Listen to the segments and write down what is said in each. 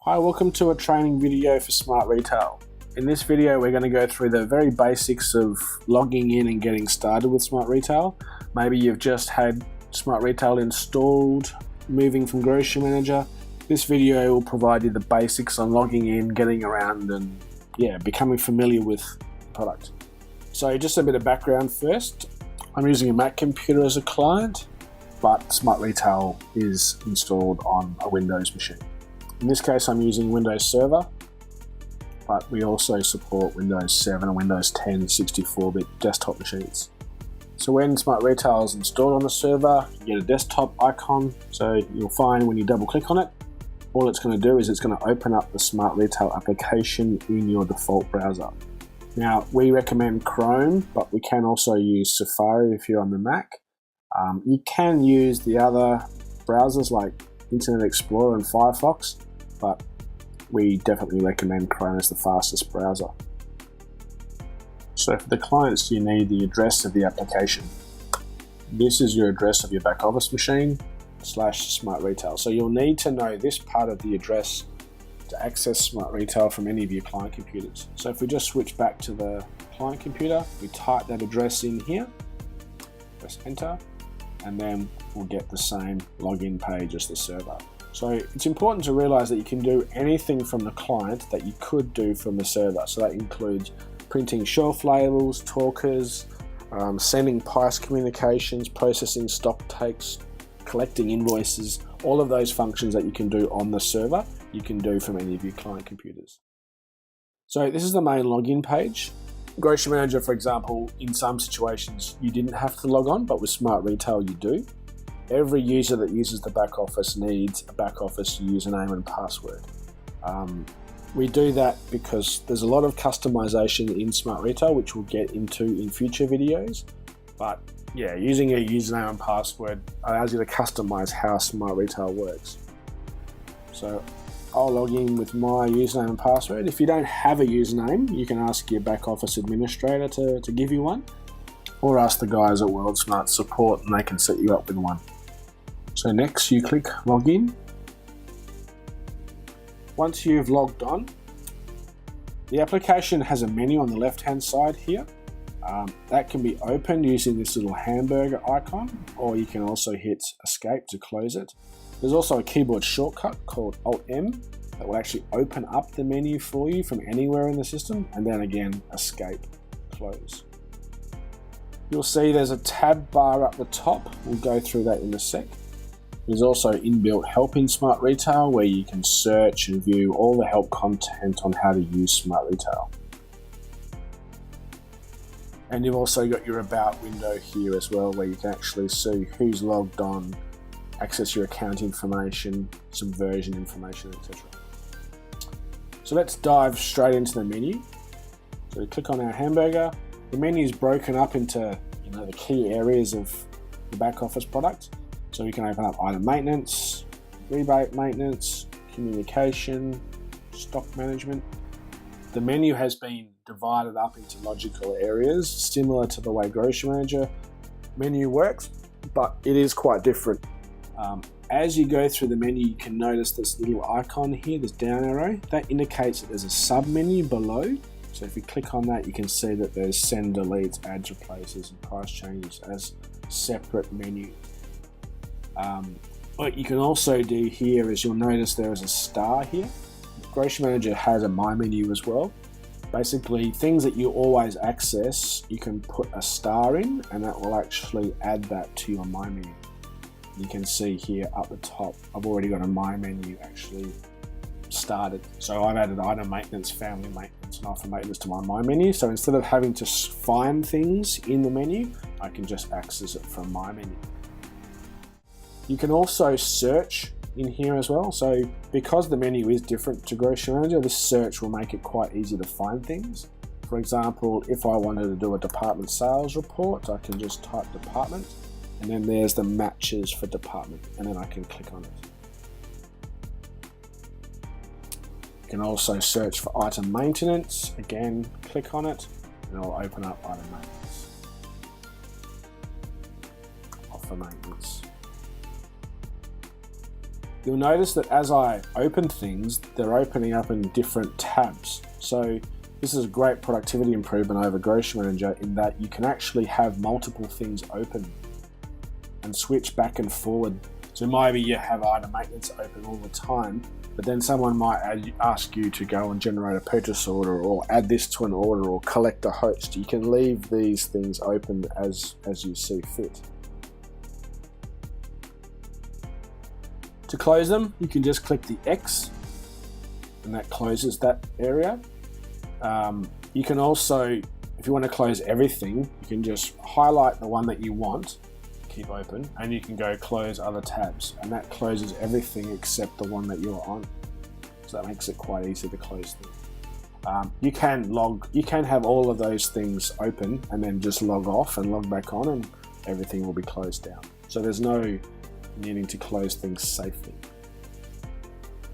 Hi, welcome to a training video for SmartRetail. In this video, we're going to go through the very basics of logging in and getting started with SmartRetail. Maybe you've just had SmartRetail installed, moving from Grocery Manager. This video will provide you the basics on logging in, getting around, and becoming familiar with the product. So just a bit of background first. I'm using a Mac computer as a client, but SmartRetail is installed on a Windows machine. In this case, I'm using Windows Server, but we also support Windows 7 and Windows 10 64-bit desktop machines. So when SmartRetail is installed on the server, you get a desktop icon. So you'll find when you double click on it, all it's going to do is it's going to open up the SmartRetail application in your default browser. Now, we recommend Chrome, but we can also use Safari if you're on the Mac. You can use the other browsers like Internet Explorer and Firefox, but we definitely recommend Chrome as the fastest browser. So for the clients, you need the address of the application. This is your address of your back office machine / SmartRetail. So you'll need to know this part of the address to access SmartRetail from any of your client computers. So if we just switch back to the client computer, we type that address in here, press enter, and then we'll get the same login page as the server. So it's important to realize that you can do anything from the client that you could do from the server. So that includes printing shelf labels, talkers, sending price communications, processing stock takes, collecting invoices. All of those functions that you can do on the server, you can do from any of your client computers. So this is the main login page. Grocery Manager, for example, in some situations you didn't have to log on, but with SmartRetail you do. Every user that uses the back office needs a back office username and password. We do that because there's a lot of customization in SmartRetail, which we'll get into in future videos. But yeah, using a username and password allows you to customize how SmartRetail works. So I'll log in with my username and password. If you don't have a username, you can ask your back office administrator to give you one, or ask the guys at WorldSmart support and they can set you up with one. So next you click login. Once you've logged on, the application has a menu on the left hand side here. That can be opened using this little hamburger icon, or you can also hit escape to close it. There's also a keyboard shortcut called Alt-M that will actually open up the menu for you from anywhere in the system, and then again escape, close. You'll see there's a tab bar up the top. We'll go through that in a sec. There's also inbuilt help in SmartRetail where you can search and view all the help content on how to use SmartRetail. And you've also got your about window here as well, where you can actually see who's logged on, access your account information, some version information, etc. So let's dive straight into the menu. So we click on our hamburger. The menu is broken up into the key areas of the back office product. So we can open up item maintenance, rebate maintenance, communication, stock management. The menu has been divided up into logical areas, similar to the way Grocery Manager menu works, but it is quite different. As you go through the menu, you can notice this little icon here, this down arrow. That indicates that there's a sub-menu below. So if you click on that, you can see that there's send, deletes, adds, replaces, and price changes as separate menus. What you can also do here is you'll notice there is a star here. Grocery Manager has a My Menu as well. Basically, things that you always access, you can put a star in, and that will actually add that to your My Menu. You can see here up the top, I've already got a My Menu actually started. So I've added item maintenance, family maintenance, and offer maintenance to my My Menu. So instead of having to find things in the menu, I can just access it from My Menu. You can also search in here as well. So because the menu is different to Grocery Manager, this search will make it quite easy to find things. For example, if I wanted to do a department sales report, I can just type department, and then there's the matches for department, and then I can click on it. You can also search for item maintenance. Again, click on it, and it'll open up item maintenance. Offer maintenance. You'll notice that as I open things, they're opening up in different tabs. So this is a great productivity improvement over Grocery Manager in that you can actually have multiple things open and switch back and forward. So maybe you have item maintenance open all the time, but then someone might ask you to go and generate a purchase order or add this to an order or collect a host. You can leave these things open as you see fit. To close them, you can just click the X and that closes that area. You can also, if you want to close everything, you can just highlight the one that you want, keep open, and you can go close other tabs, and that closes everything except the one that you're on. So that makes it quite easy to close them. You can have all of those things open and then just log off and log back on, and everything will be closed down. So there's no needing to close things safely.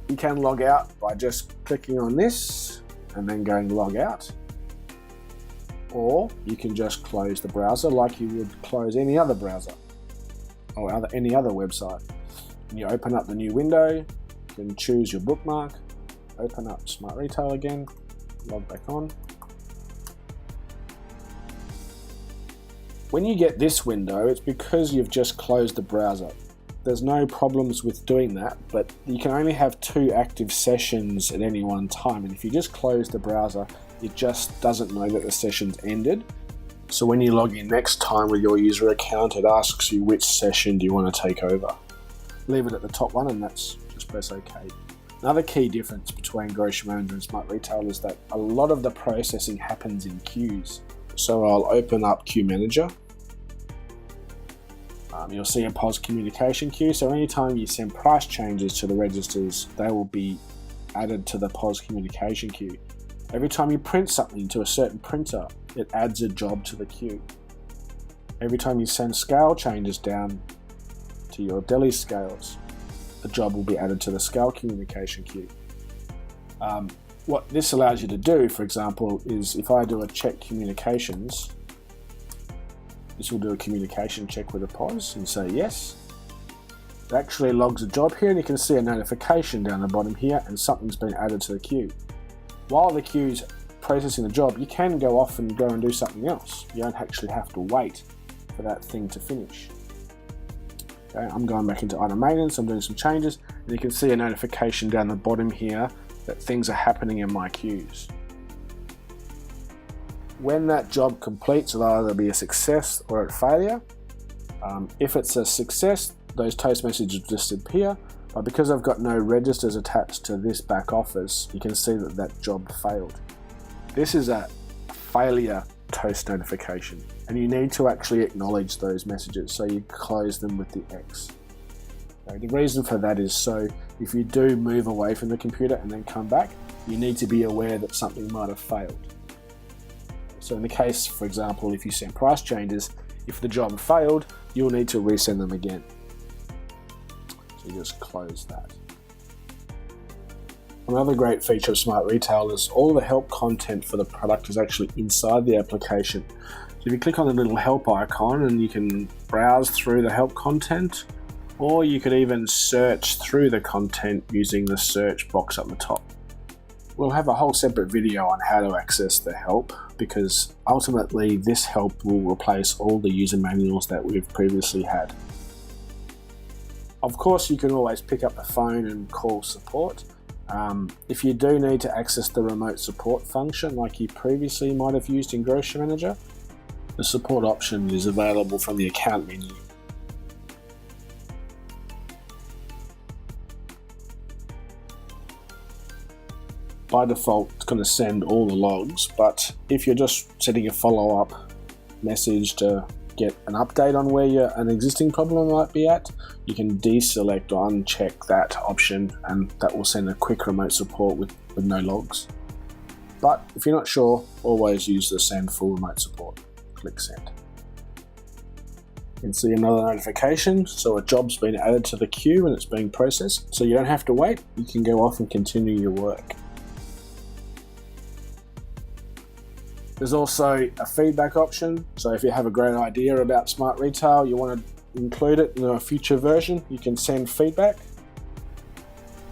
You can log out by just clicking on this and then going log out, or you can just close the browser like you would close any other browser or any other website. And you open up the new window, you can choose your bookmark, open up SmartRetail again, log back on. When you get this window, it's because you've just closed the browser. There's no problems with doing that, but you can only have 2 active sessions at any one time. And if you just close the browser, it just doesn't know that the session's ended. So when you log in next time with your user account, it asks you which session do you want to take over. Leave it at the top one and just press OK. Another key difference between Grocery Manager and SmartRetail is that a lot of the processing happens in queues. So I'll open up Queue Manager. You'll see a POS communication queue, so anytime you send price changes to the registers, they will be added to the POS communication queue. Every time you print something to a certain printer, it adds a job to the queue. Every time you send scale changes down to your deli scales, a job will be added to the scale communication queue. What this allows you to do, for example, is if I do a check communications, this will do a communication check with a POS and say yes. It actually logs a job here, and you can see a notification down the bottom here, and something's been added to the queue. While the queue's processing the job, you can go off and go and do something else. You don't actually have to wait for that thing to finish. Okay, I'm going back into item maintenance, I'm doing some changes, and you can see a notification down the bottom here that things are happening in my queues. When that job completes, it'll either be a success or a failure. If it's a success, those toast messages disappear, but because I've got no registers attached to this back office, you can see that that job failed. This is a failure toast notification, and you need to actually acknowledge those messages, so you close them with the X. Okay, the reason for that is so if you do move away from the computer and then come back, you need to be aware that something might have failed. So in the case, for example, if you send price changes, if the job failed, you'll need to resend them again. So you just close that. Another great feature of SmartRetail is all the help content for the product is actually inside the application. So if you click on the little help icon, and you can browse through the help content, or you could even search through the content using the search box at the top. We'll have a whole separate video on how to access the help, because ultimately this help will replace all the user manuals that we've previously had. Of course, you can always pick up the phone and call support. If you do need to access the remote support function like you previously might have used in Grocery Manager, the support option is available from the account menu. By default, it's going to send all the logs, but if you're just setting a follow-up message to get an update on where an existing problem might be at, you can deselect or uncheck that option, and that will send a quick remote support with no logs. But if you're not sure, always use the send full remote support. Click send. You can see another notification, so a job's been added to the queue and it's being processed, so you don't have to wait, you can go off and continue your work. There's also a feedback option, so if you have a great idea about SmartRetail, you want to include it in a future version, you can send feedback.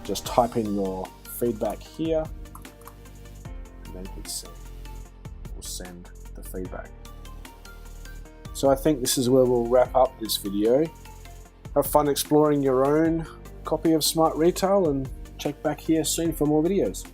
Just type in your feedback here and then hit send. We'll send the feedback. So I think this is where we'll wrap up this video. Have fun exploring your own copy of SmartRetail and check back here soon for more videos.